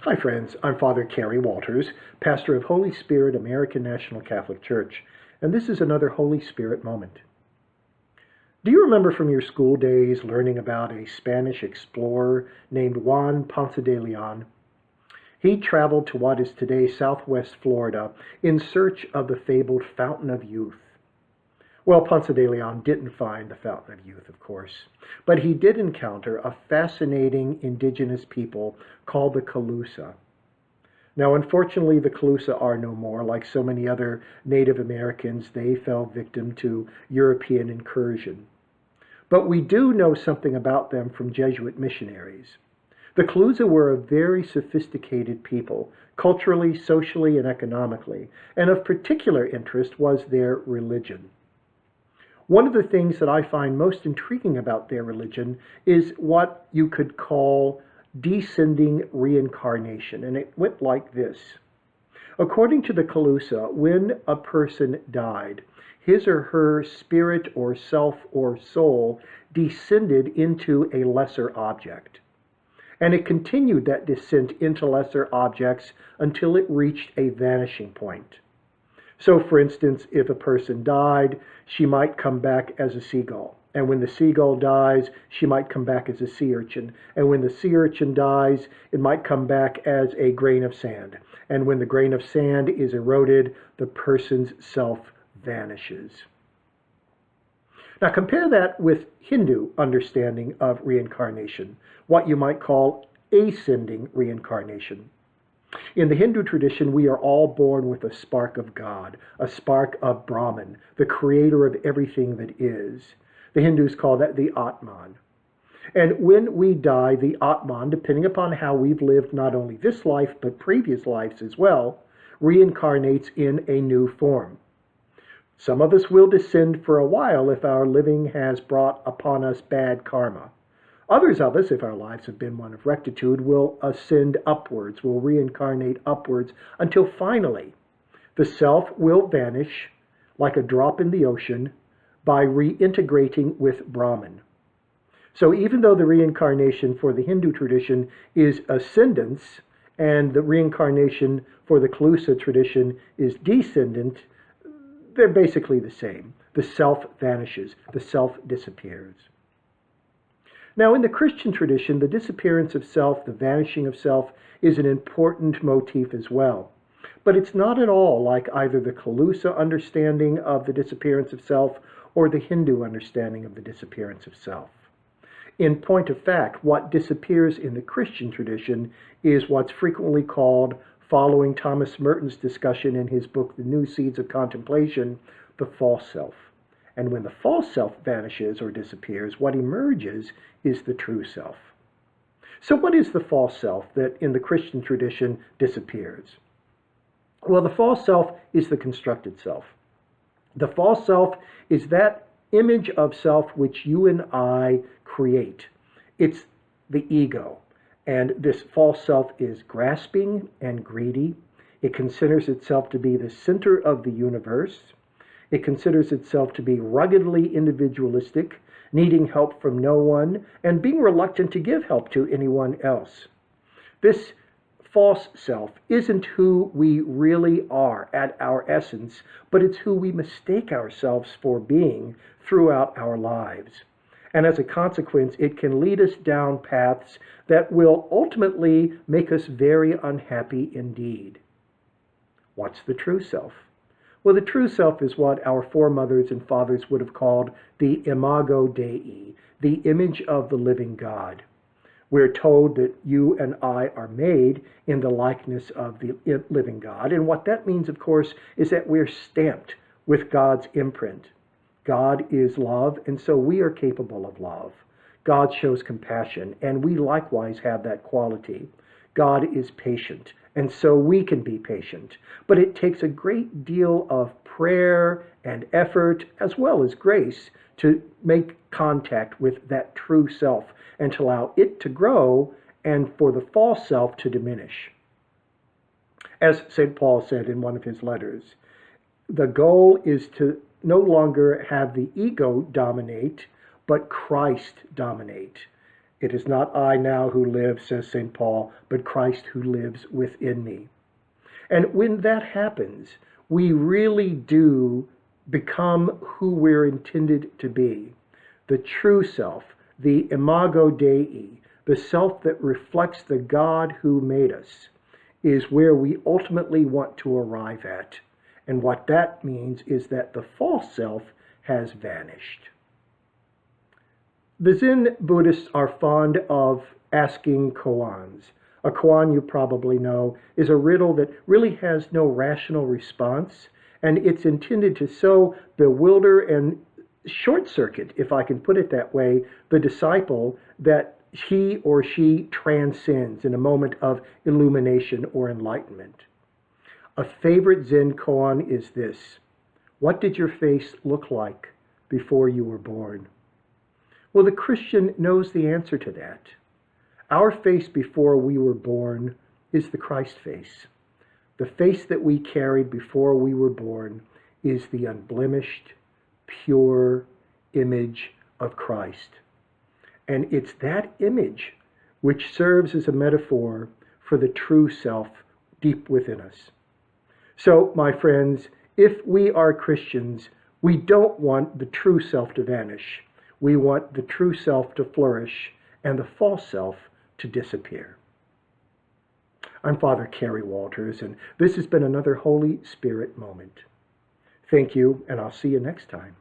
Hi friends, I'm Father Kerry Walters, pastor of Holy Spirit American National Catholic Church, and this is another Holy Spirit moment. Do you remember from your school days learning about a Spanish explorer named Juan Ponce de Leon? He traveled to what is today southwest Florida in search of the fabled Fountain of Youth. Well, Ponce de Leon didn't find the Fountain of Youth, of course, but he did encounter a fascinating indigenous people called the Calusa. Now, unfortunately, the Calusa are no more. Like so many other Native Americans, they fell victim to European incursion. But we do know something about them from Jesuit missionaries. The Calusa were a very sophisticated people, culturally, socially, and economically, and of particular interest was their religion. One of the things that I find most intriguing about their religion is what you could call descending reincarnation, and it went like this. According to the Calusa, when a person died, his or her spirit or self or soul descended into a lesser object. And it continued that descent into lesser objects until it reached a vanishing point. So, for instance, if a person died, she might come back as a seagull. And when the seagull dies, she might come back as a sea urchin. And when the sea urchin dies, it might come back as a grain of sand. And when the grain of sand is eroded, the person's self vanishes. Now compare that with Hindu understanding of reincarnation, what you might call ascending reincarnation. In the Hindu tradition, we are all born with a spark of God, a spark of Brahman, the creator of everything that is. The Hindus call that the Atman. And when we die, the Atman, depending upon how we've lived not only this life, but previous lives as well, reincarnates in a new form. Some of us will descend for a while if our living has brought upon us bad karma. Others of us, if our lives have been one of rectitude, will ascend upwards, will reincarnate upwards, until finally the self will vanish like a drop in the ocean by reintegrating with Brahman. So even though the reincarnation for the Hindu tradition is ascendance, and the reincarnation for the Calusa tradition is descendant, they're basically the same. The self vanishes, the self disappears. Now, in the Christian tradition, the disappearance of self, the vanishing of self, is an important motif as well. But it's not at all like either the Calusa understanding of the disappearance of self or the Hindu understanding of the disappearance of self. In point of fact, what disappears in the Christian tradition is what's frequently called, following Thomas Merton's discussion in his book, The New Seeds of Contemplation, the false self. And when the false self vanishes or disappears, what emerges is the true self. So what is the false self that in the Christian tradition disappears? Well, the false self is the constructed self. The false self is that image of self which you and I create. It's the ego. And this false self is grasping and greedy. It considers itself to be the center of the universe. It considers itself to be ruggedly individualistic, needing help from no one, and being reluctant to give help to anyone else. This false self isn't who we really are at our essence, but it's who we mistake ourselves for being throughout our lives. And as a consequence, it can lead us down paths that will ultimately make us very unhappy indeed. What's the true self? Well, the true self is what our foremothers and fathers would have called the imago Dei, the image of the living God. We're told that you and I are made in the likeness of the living God. And what that means, of course, is that we're stamped with God's imprint. God is love, and so we are capable of love. God shows compassion, and we likewise have that quality. God is patient, and so we can be patient. But it takes a great deal of prayer and effort, as well as grace, to make contact with that true self and to allow it to grow and for the false self to diminish. As St. Paul said in one of his letters, the goal is to no longer have the ego dominate, but Christ dominate. It is not I now who live, says St. Paul, but Christ who lives within me. And when that happens, we really do become who we're intended to be. The true self, the imago Dei, the self that reflects the God who made us, is where we ultimately want to arrive at. And what that means is that the false self has vanished. The Zen Buddhists are fond of asking koans. A koan, you probably know, is a riddle that really has no rational response, and it's intended to so bewilder and short circuit, if I can put it that way, the disciple that he or she transcends in a moment of illumination or enlightenment. A favorite Zen koan is this: what did your face look like before you were born? Well, the Christian knows the answer to that. Our face before we were born is the Christ face. The face that we carried before we were born is the unblemished, pure image of Christ. And it's that image which serves as a metaphor for the true self deep within us. So, my friends, if we are Christians, we don't want the true self to vanish. We want the true self to flourish and the false self to disappear. I'm Father Kerry Walters, and this has been another Holy Spirit moment. Thank you, and I'll see you next time.